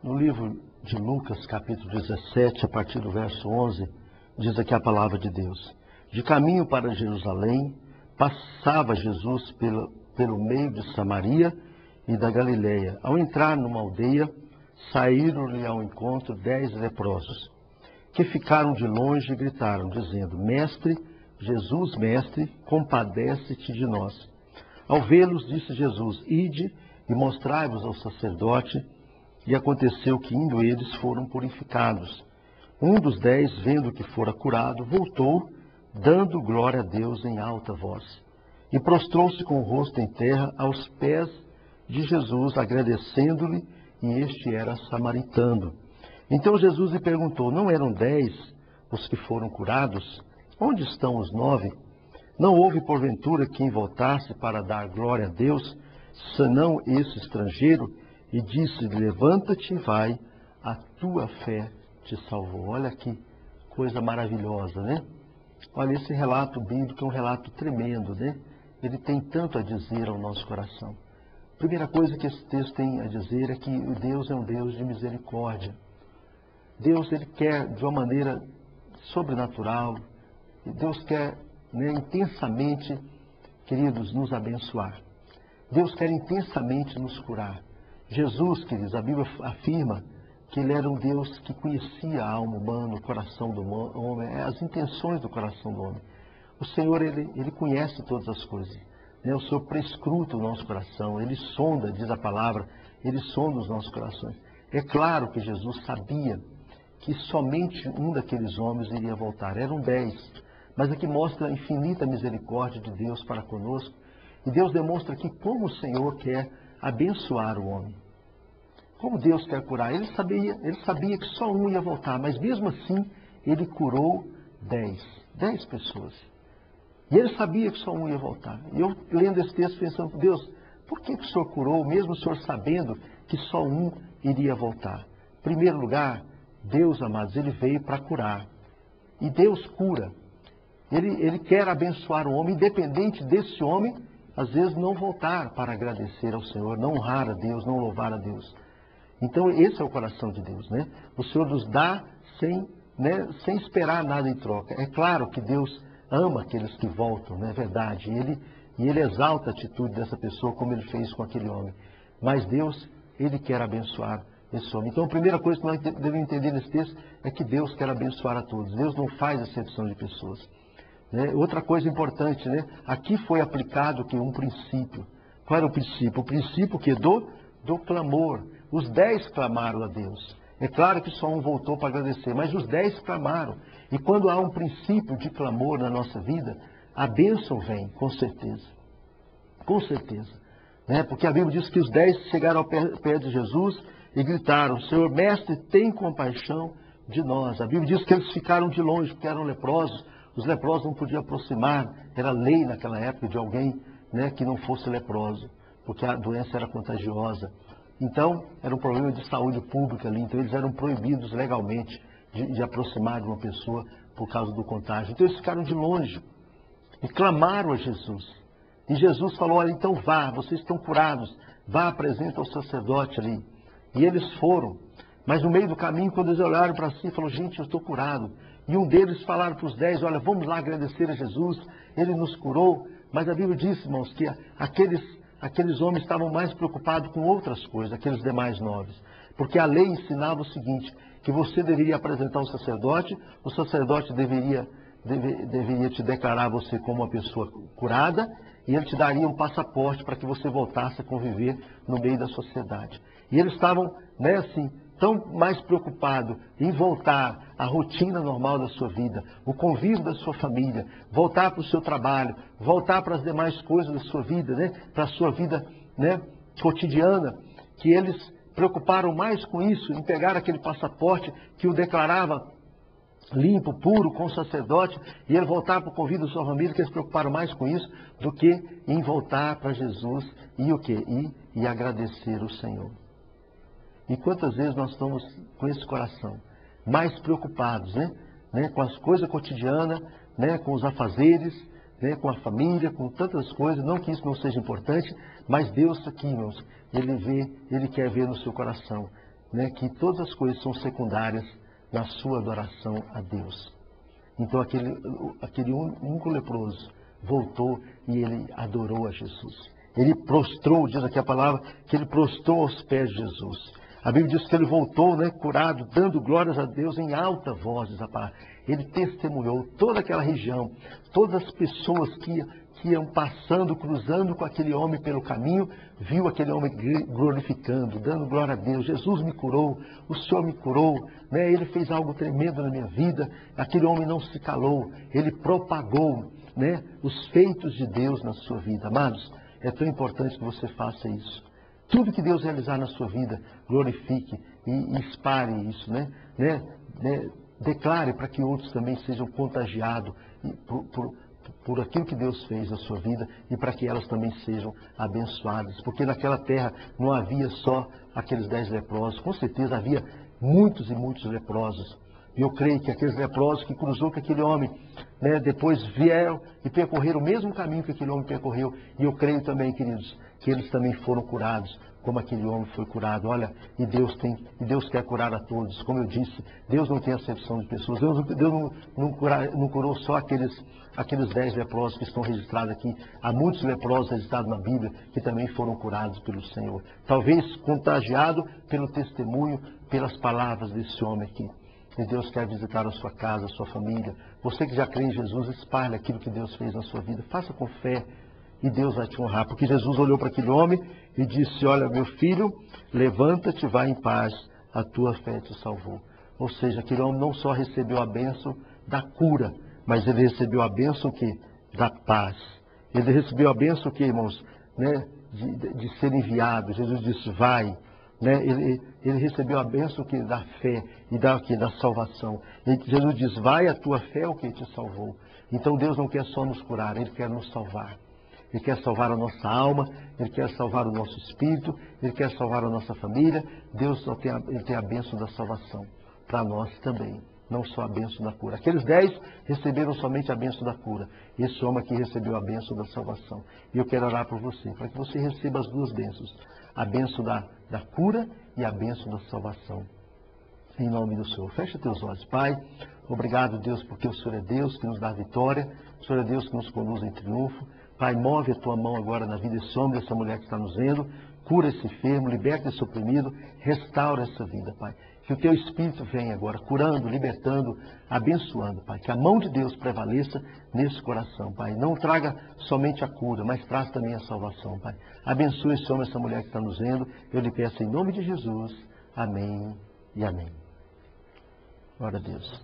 No livro de Lucas, capítulo 17, a partir do verso 11, diz aqui a palavra de Deus. De caminho para Jerusalém, passava Jesus pelo meio de Samaria e da Galileia. Ao entrar numa aldeia, saíram-lhe ao encontro 10 leprosos, que ficaram de longe e gritaram, dizendo, Mestre, Jesus, Mestre, compadece-te de nós. Ao vê-los, disse Jesus, ide e mostrai-vos ao sacerdote. E aconteceu que, indo eles, foram purificados. Um dos 10, vendo que fora curado, voltou, dando glória a Deus em alta voz. E prostrou-se com o rosto em terra aos pés de Jesus, agradecendo-lhe, e este era samaritano. Então Jesus lhe perguntou, não eram 10 os que foram curados? Onde estão os 9? Não houve, porventura, quem voltasse para dar glória a Deus, senão esse estrangeiro? E disse-lhe, levanta-te e vai, a tua fé te salvou. Olha que coisa maravilhosa, né? Olha, esse relato bíblico é um relato tremendo, né? Ele tem tanto a dizer ao nosso coração. A primeira coisa que esse texto tem a dizer é que Deus é um Deus de misericórdia. Deus, Ele quer, de uma maneira sobrenatural, Deus quer, né, intensamente, queridos, nos abençoar. Deus quer intensamente nos curar. Jesus, queridos, a Bíblia afirma que Ele era um Deus que conhecia a alma humana, o coração do homem, as intenções do coração do homem. O Senhor, Ele conhece todas as coisas. Né? O Senhor prescruta o nosso coração, Ele sonda, diz a palavra, Ele sonda os nossos corações. É claro que Jesus sabia que somente um daqueles homens iria voltar. Eram 10. Mas aqui mostra a infinita misericórdia de Deus para conosco. E Deus demonstra aqui como o Senhor quer abençoar o homem. Como Deus quer curar. Ele sabia que só um ia voltar, mas mesmo assim, Ele curou 10 pessoas. E Ele sabia que só um ia voltar. E eu, lendo esse texto, pensando, Deus, por que o Senhor curou, mesmo o Senhor sabendo que só um iria voltar? Em primeiro lugar, Deus, amados, Ele veio para curar. E Deus cura. Ele quer abençoar o homem, independente desse homem, às vezes não voltar para agradecer ao Senhor, não honrar a Deus, não louvar a Deus. Então esse é o coração de Deus, né? O Senhor nos dá sem esperar nada em troca. É claro que Deus ama aqueles que voltam, não é verdade? E Ele exalta a atitude dessa pessoa como Ele fez com aquele homem. Mas Deus, Ele quer abençoar esse homem. Então a primeira coisa que nós devemos entender nesse texto é que Deus quer abençoar a todos. Deus não faz acepção de pessoas. Outra coisa importante, né? Aqui foi aplicado que um princípio. Qual era o princípio? O princípio que do clamor. Os 10 clamaram a Deus. É claro que só um voltou para agradecer, mas os 10 clamaram. E quando há um princípio de clamor na nossa vida, a bênção vem, com certeza. Com certeza. Né? Porque a Bíblia diz que os 10 chegaram ao pé de Jesus e gritaram, Senhor, Mestre, tem compaixão de nós. A Bíblia diz que eles ficaram de longe, porque eram leprosos. Os leprosos não podiam aproximar, era lei naquela época de alguém, né, que não fosse leproso, porque a doença era contagiosa. Então, era um problema de saúde pública ali, então eles eram proibidos legalmente de aproximar de uma pessoa por causa do contágio. Então eles ficaram de longe e clamaram a Jesus. E Jesus falou, olha, então vá, vocês estão curados, vá, apresenta ao sacerdote ali. E eles foram, mas no meio do caminho, quando eles olharam para si, falou, gente, eu estou curado. E um deles falaram para os 10, olha, vamos lá agradecer a Jesus, Ele nos curou. Mas a Bíblia diz, irmãos, que aqueles homens estavam mais preocupados com outras coisas, aqueles demais 9. Porque a lei ensinava o seguinte, que você deveria apresentar ao sacerdote, o sacerdote deveria te declarar você como uma pessoa curada, e ele te daria um passaporte para que você voltasse a conviver no meio da sociedade. E eles estavam, né, assim, tão mais preocupado em voltar à rotina normal da sua vida, o convívio da sua família, voltar para o seu trabalho, voltar para as demais coisas da sua vida, né? Para a sua vida, né, cotidiana, que eles preocuparam mais com isso, em pegar aquele passaporte que o declarava limpo, puro, com o sacerdote, e ele voltar para o convívio da sua família, que eles preocuparam mais com isso do que em voltar para Jesus e o quê? E agradecer o Senhor. E quantas vezes nós estamos com esse coração mais preocupados, né? Com as coisas cotidianas, né? Com os afazeres, né? Com a família, com tantas coisas, não que isso não seja importante, mas Deus aqui, irmãos, Ele quer ver no seu coração né, que todas as coisas são secundárias na sua adoração a Deus. Então aquele único leproso voltou e ele adorou a Jesus. Ele prostrou, diz aqui a palavra, que ele prostrou aos pés de Jesus. A Bíblia diz que ele voltou, né, curado, dando glórias a Deus em alta voz, diz a palavra. Ele testemunhou toda aquela região, todas as pessoas que iam passando, cruzando com aquele homem pelo caminho, viu aquele homem glorificando, dando glória a Deus. Jesus me curou, o Senhor me curou, né? Ele fez algo tremendo na minha vida. Aquele homem não se calou, ele propagou, né, os feitos de Deus na sua vida. Amados, é tão importante que você faça isso. Tudo que Deus realizar na sua vida, glorifique e espalhe isso, né? Declare para que outros também sejam contagiados por aquilo que Deus fez na sua vida e para que elas também sejam abençoadas. Porque naquela terra não havia só aqueles 10 leprosos, com certeza havia muitos e muitos leprosos. E eu creio que aqueles leprosos que cruzou com aquele homem, né, depois vieram e percorreram o mesmo caminho que aquele homem percorreu. E eu creio também, queridos, que eles também foram curados, como aquele homem foi curado. Olha, e Deus quer curar a todos. Como eu disse, Deus não tem acepção de pessoas. Deus não curou só aqueles 10 leprosos que estão registrados aqui. Há muitos leprosos registrados na Bíblia que também foram curados pelo Senhor. Talvez contagiado pelo testemunho, pelas palavras desse homem aqui. E Deus quer visitar a sua casa, a sua família. Você que já crê em Jesus, espalhe aquilo que Deus fez na sua vida. Faça com fé e Deus vai te honrar. Porque Jesus olhou para aquele homem e disse: olha, meu filho, levanta-te, vai em paz, a tua fé te salvou. Ou seja, aquele homem não só recebeu a bênção da cura, mas ele recebeu a bênção que? Da paz. Ele recebeu a bênção que, irmãos, né, de ser enviado. Jesus disse: vai. Né? Ele recebeu a bênção que da fé e da salvação. Jesus diz: vai, a tua fé é o que te salvou. Então Deus não quer só nos curar, Ele quer nos salvar. Ele quer salvar a nossa alma, Ele quer salvar o nosso espírito, Ele quer salvar a nossa família. Deus Ele tem a bênção da salvação para nós também, não só a bênção da cura. Aqueles 10 receberam somente a bênção da cura. Esse homem aqui recebeu a bênção da salvação. E eu quero orar por você, para que você receba as duas bênçãos. A bênção da cura e a bênção da salvação. Em nome do Senhor. Fecha teus olhos. Pai, obrigado, Deus, porque o Senhor é Deus que nos dá a vitória. O Senhor é Deus que nos conduz em triunfo. Pai, move a tua mão agora na vida desse homem, dessa mulher que está nos vendo. Cura esse enfermo, liberta esse oprimido, restaura essa vida, Pai. Que o teu Espírito venha agora, curando, libertando, abençoando, Pai. Que a mão de Deus prevaleça nesse coração, Pai. Não traga somente a cura, mas traz também a salvação, Pai. Abençoe esse homem, essa mulher que está nos vendo. Eu lhe peço em nome de Jesus. Amém e amém. Glória a Deus.